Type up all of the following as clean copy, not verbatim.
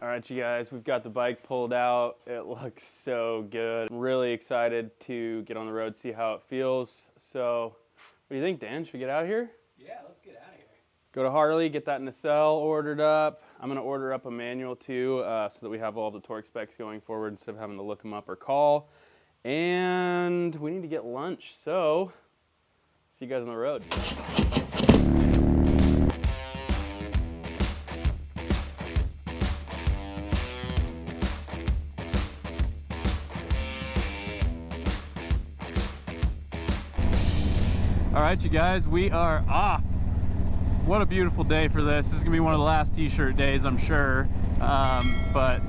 right, you guys, we've got the bike pulled out. It looks so good. I'm really excited to get on the road, see how it feels. So, what do you think, Dan? Should we get out here? Yeah, let's get out of here. Go to Harley, get that nacelle ordered up. I'm gonna order up a manual too, so that we have all the torque specs going forward instead of having to look them up or call. And we need to get lunch, so see you guys on the road. All right, you guys, we are off. What a beautiful day for this. This is gonna be one of the last t-shirt days, I'm sure. But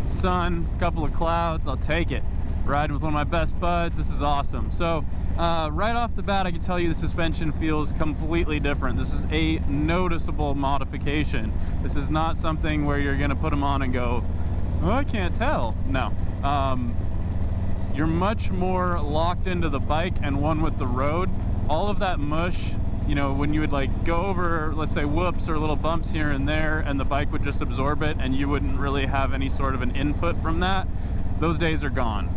sun, couple of clouds, I'll take it. Riding with one of my best buds, this is awesome. So right off the bat, I can tell you the suspension feels completely different. This is a noticeable modification. This is not something where you're gonna put them on and go, oh, I can't tell. No. You're much more locked into the bike and one with the road. All of that mush, you know, when you would like go over, let's say, whoops or little bumps here and there, and the bike would just absorb it and you wouldn't really have any sort of an input from that, those days are gone.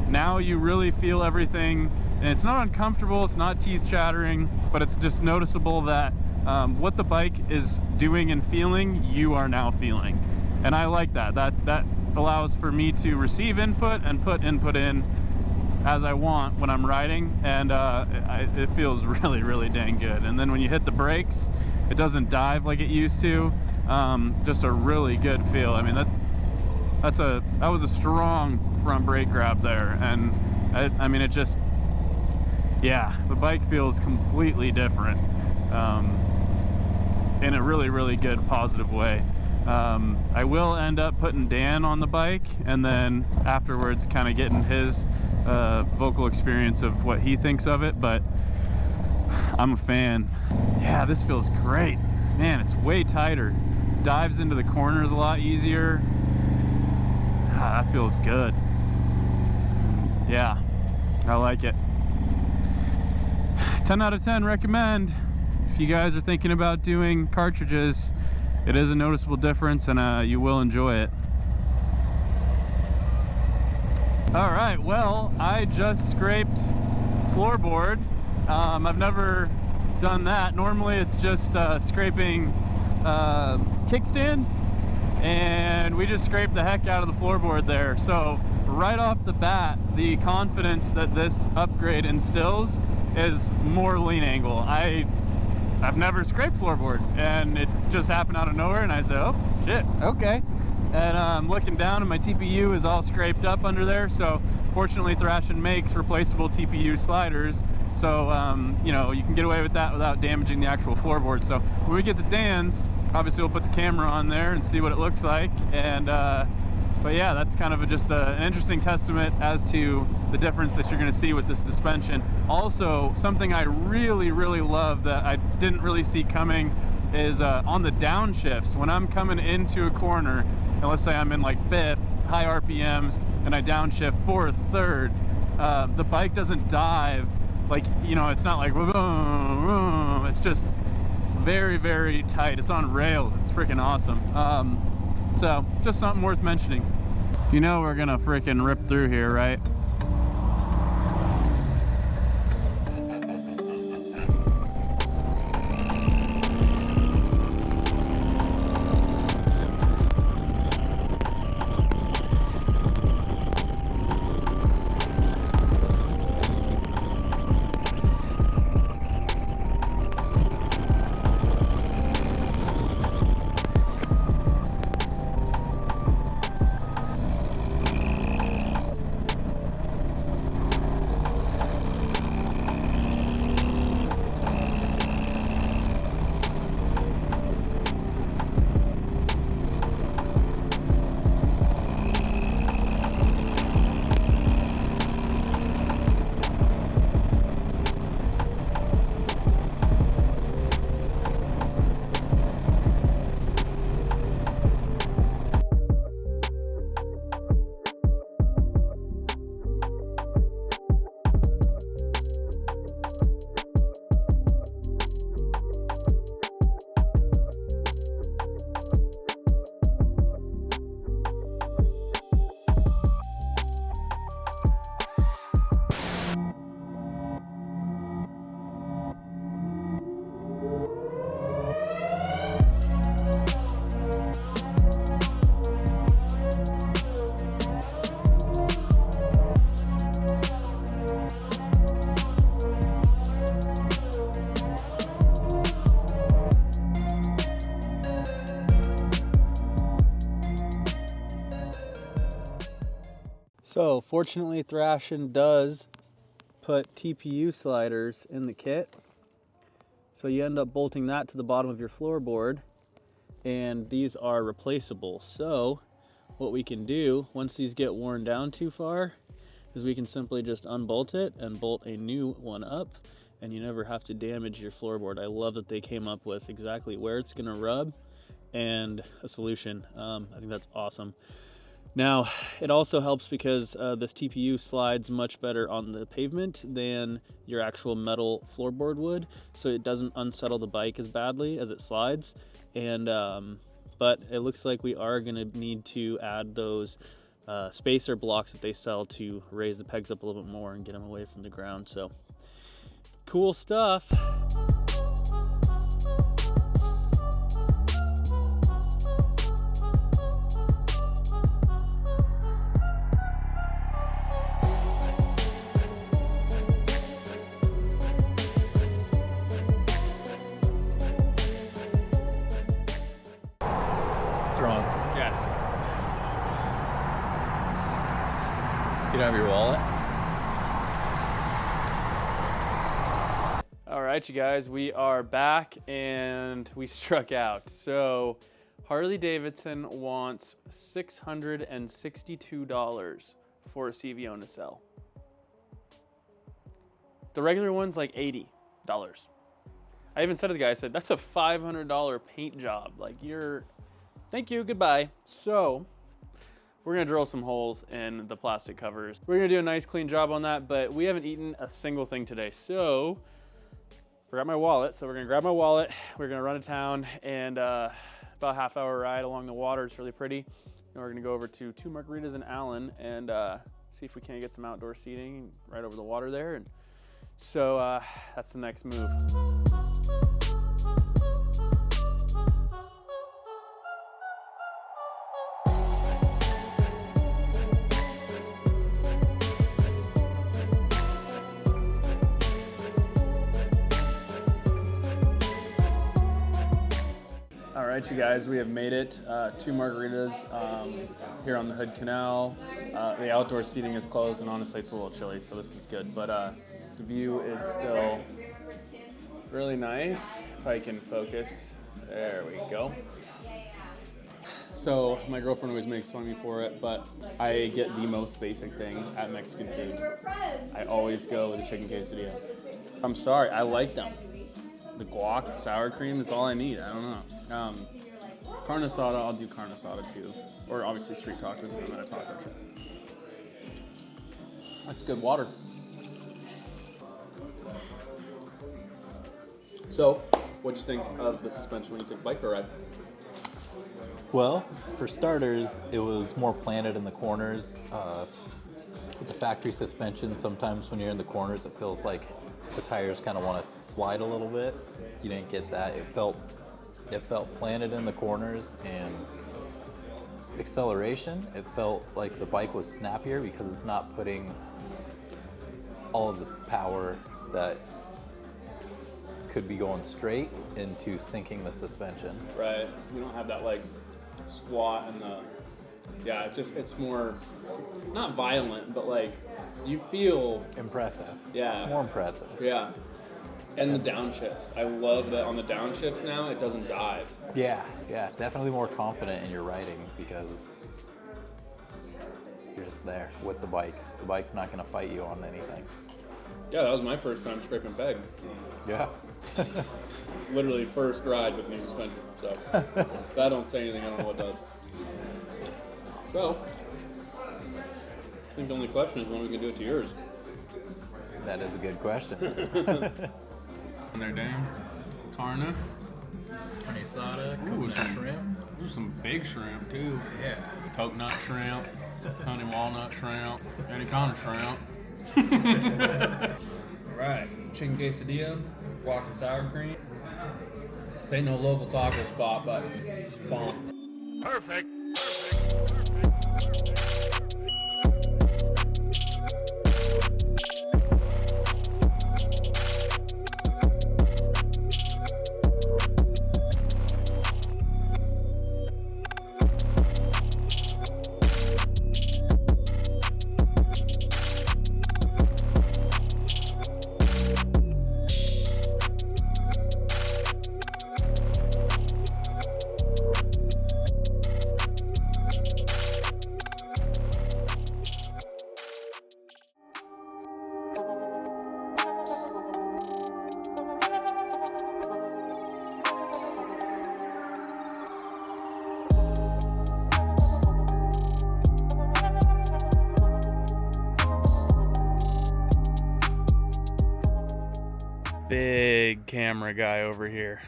Now you really feel everything, and it's not uncomfortable, it's not teeth chattering, but it's just noticeable that what the bike is doing and feeling, you are now feeling. And I like that. That allows for me to receive input and put input in as I want when I'm riding, and it feels really, really dang good. And then when you hit the brakes, it doesn't dive like it used to. Just a really good feel. I mean, that was a strong front brake grab there, and I mean, it just, yeah, the bike feels completely different in a really, really good, positive way. I will end up putting Dan on the bike, and then afterwards kind of getting his vocal experience of what he thinks of it, but I'm a fan. Yeah, this feels great. Man, it's way tighter. Dives into the corners a lot easier. Ah, that feels good. Yeah, I like it. 10 out of 10 recommend. If you guys are thinking about doing cartridges, it is a noticeable difference, and you will enjoy it. All right, well, I just scraped floorboard. I've never done that. Normally it's just scraping kickstand, and we just scraped the heck out of the floorboard there. So right off the bat, the confidence that this upgrade instills is more lean angle. I've never scraped floorboard, and it just happened out of nowhere, and I said, oh shit, okay. And I'm looking down, and my TPU is all scraped up under there. So fortunately, Thrashin makes replaceable TPU sliders, so you know, you can get away with that without damaging the actual floorboard. So when we get to Dan's, obviously we'll put the camera on there and see what it looks like. And but yeah, that's kind of just an interesting testament as to the difference that you're going to see with this suspension. Also, something I really, really love that I didn't really see coming is on the downshifts. When I'm coming into a corner, and let's say I'm in like 5th, high RPMs, and I downshift 4th, 3rd, the bike doesn't dive. Like, you know, it's not like, it's just very, very tight. It's on rails. It's freaking awesome. So just something worth mentioning. You know we're gonna freaking rip through here, right? So fortunately, Thrashin does put TPU sliders in the kit. So you end up bolting that to the bottom of your floorboard, and these are replaceable. So what we can do once these get worn down too far is we can simply just unbolt it and bolt a new one up, and you never have to damage your floorboard. I love that they came up with exactly where it's gonna rub and a solution. I think that's awesome. Now, it also helps because this TPU slides much better on the pavement than your actual metal floorboard would, so it doesn't unsettle the bike as badly as it slides. And but it looks like we are going to need to add those spacer blocks that they sell to raise the pegs up a little bit more and get them away from the ground. So, cool stuff. Wrong. Yes. You don't have your wallet? All right, you guys, we are back and we struck out. So Harley Davidson wants $662 for a CVO to sell. The regular one's like $80. I even said to the guy, I said, that's a $500 paint job. Like, thank you, goodbye. So we're gonna drill some holes in the plastic covers. We're gonna do a nice clean job on that, but we haven't eaten a single thing today. So forgot my wallet, so we're gonna grab my wallet. We're gonna run to town, and about a half-hour ride along the water. It's really pretty. And we're gonna go over to Two Margaritas in Allen and see if we can't get some outdoor seating right over the water there. And so that's the next move. All right, you guys, we have made it. Two Margaritas here on the Hood Canal. The outdoor seating is closed, and honestly, it's a little chilly, so this is good. But the view is still really nice. If I can focus, there we go. So my girlfriend always makes fun of me for it, but I get the most basic thing at Mexican food. I always go with a chicken quesadilla. I'm sorry, I like them. The guac, the sour cream, that's all I need. I don't know. Carne asada, I'll do carne asada too. Or obviously street tacos if I'm at a taco truck. That's good water. So, what'd you think of the suspension when you took the bike for a ride? Well, for starters, it was more planted in the corners. With the factory suspension, sometimes when you're in the corners, it feels like the tires kind of want to slide a little bit. You didn't get that. It felt planted in the corners, and acceleration, it felt like the bike was snappier because it's not putting all of the power that could be going straight into sinking the suspension. Right. We don't have that like squat and it's more not violent, but like you feel impressive. Yeah. It's more impressive. Yeah. And the downshifts. I love that on the downshifts now it doesn't dive. Yeah, definitely more confident in your riding because you're just there with the bike. The bike's not going to fight you on anything. Yeah, that was my first time scraping peg. Yeah. Literally first ride with new suspension. So if I don't say anything, I don't know what does. So I think the only question is when we can do it to yours. That is a good question. And they're down. Carne asada, shrimp. There's some big shrimp too. Yeah. Coconut shrimp, honey walnut shrimp, any kind of shrimp. Alright, chicken quesadilla, guac and sour cream. This ain't no local taco spot, but it's bomb. Perfect. big camera guy over here.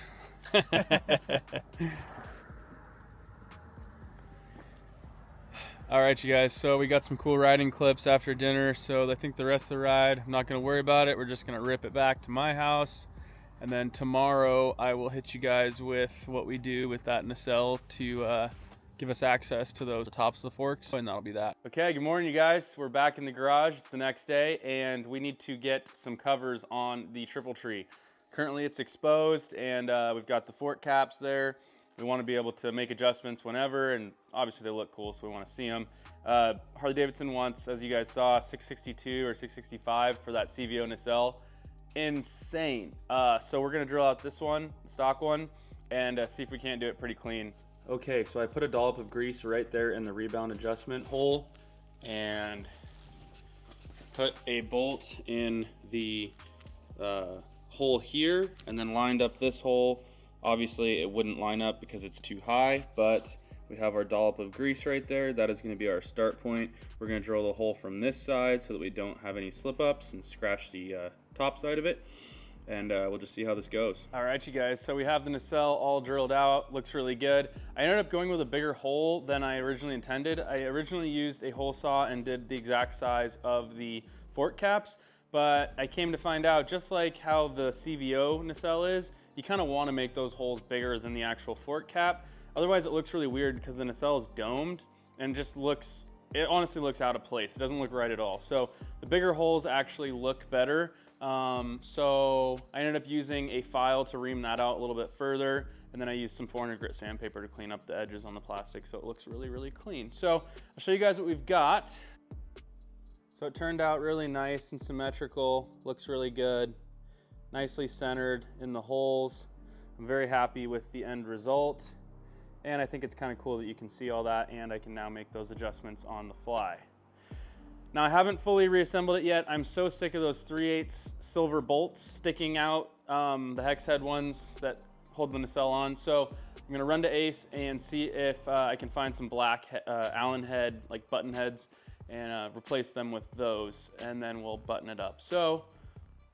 All right, you guys, so we got some cool riding clips after dinner, so I think the rest of the ride, I'm not gonna worry about it. We're just gonna rip it back to my house, and then tomorrow I will hit you guys with what we do with that nacelle to give us access to those tops of the forks, and that'll be that. Okay, good morning, you guys. We're back in the garage. It's the next day, and we need to get some covers on the triple tree. Currently it's exposed, and we've got the fork caps there. We want to be able to make adjustments whenever, and obviously they look cool, so we want to see them. Harley Davidson wants, as you guys saw, 662 or 665 for that CVO nacelle. Insane. So we're gonna drill out this one, the stock one, and see if we can't do it pretty clean. Okay, so I put a dollop of grease right there in the rebound adjustment hole, and put a bolt in the hole here, and then lined up this hole. Obviously it wouldn't line up because it's too high, but we have our dollop of grease right there. That is gonna be our start point. We're gonna drill the hole from this side so that we don't have any slip ups and scratch the top side of it. And we'll just see how this goes. All right, you guys, so we have the nacelle all drilled out. Looks really good. I ended up going with a bigger hole than I originally intended. I originally used a hole saw and did the exact size of the fork caps, but I came to find out, just like how the CVO nacelle is, you kind of want to make those holes bigger than the actual fork cap. Otherwise it looks really weird because the nacelle is domed and just looks, it honestly looks out of place. It doesn't look right at all. So the bigger holes actually look better. So I ended up using a file to ream that out a little bit further, and then I used some 400 grit sandpaper to clean up the edges on the plastic so it looks really, really clean. So I'll show you guys what we've got. So it turned out really nice and symmetrical, looks really good. Nicely centered in the holes. I'm very happy with the end result. And I think it's kind of cool that you can see all that, and I can now make those adjustments on the fly. Now I haven't fully reassembled it yet. I'm so sick of those 3/8 silver bolts sticking out, the hex head ones that hold the nacelle on. So I'm gonna run to Ace and see if I can find some black Allen head, like button heads, and replace them with those, and then we'll button it up. So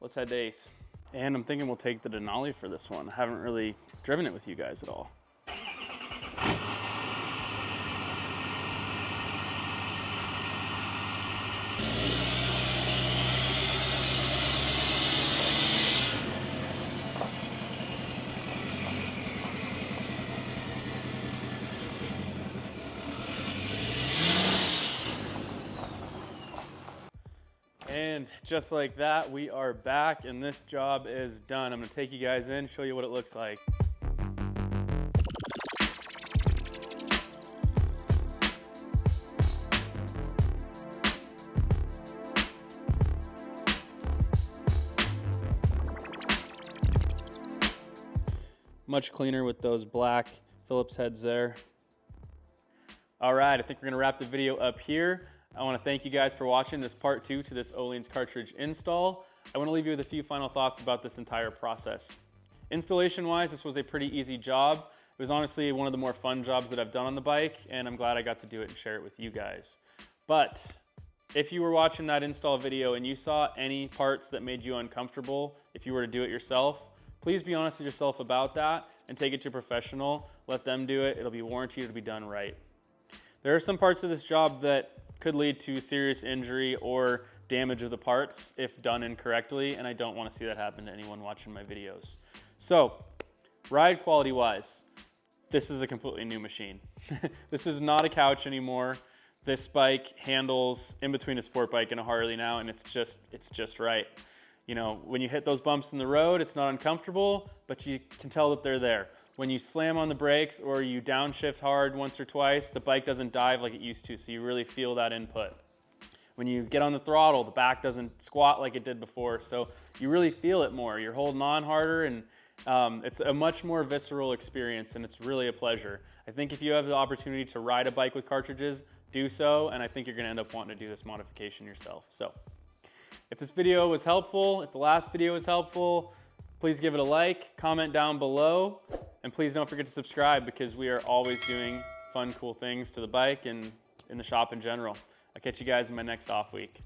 let's head to Ace. And I'm thinking we'll take the Denali for this one. I haven't really driven it with you guys at all. And just like that, we are back, and this job is done. I'm gonna take you guys in, show you what it looks like. Much cleaner with those black Phillips heads there. All right, I think we're gonna wrap the video up here. I want to thank you guys for watching this part 2 to this Ohlins cartridge install. I want to leave you with a few final thoughts about this entire process. Installation wise, this was a pretty easy job. It was honestly one of the more fun jobs that I've done on the bike, and I'm glad I got to do it and share it with you guys. But if you were watching that install video and you saw any parts that made you uncomfortable, if you were to do it yourself, please be honest with yourself about that and take it to a professional. Let them do it. It'll be warranted. It'll be done right. There are some parts of this job that could lead to serious injury or damage of the parts if done incorrectly, and I don't want to see that happen to anyone watching my videos. So, ride quality wise, this is a completely new machine. This is not a couch anymore. This bike handles in between a sport bike and a Harley now, and it's just right. You know, when you hit those bumps in the road, it's not uncomfortable, but you can tell that they're there. When you slam on the brakes or you downshift hard once or twice, the bike doesn't dive like it used to, so you really feel that input. When you get on the throttle, the back doesn't squat like it did before, so you really feel it more. You're holding on harder, and it's a much more visceral experience, and it's really a pleasure. I think if you have the opportunity to ride a bike with cartridges, do so, and I think you're gonna end up wanting to do this modification yourself. So, if this video was helpful, if the last video was helpful, please give it a like, comment down below, and please don't forget to subscribe because we are always doing fun, cool things to the bike and in the shop in general. I'll catch you guys in my next off week.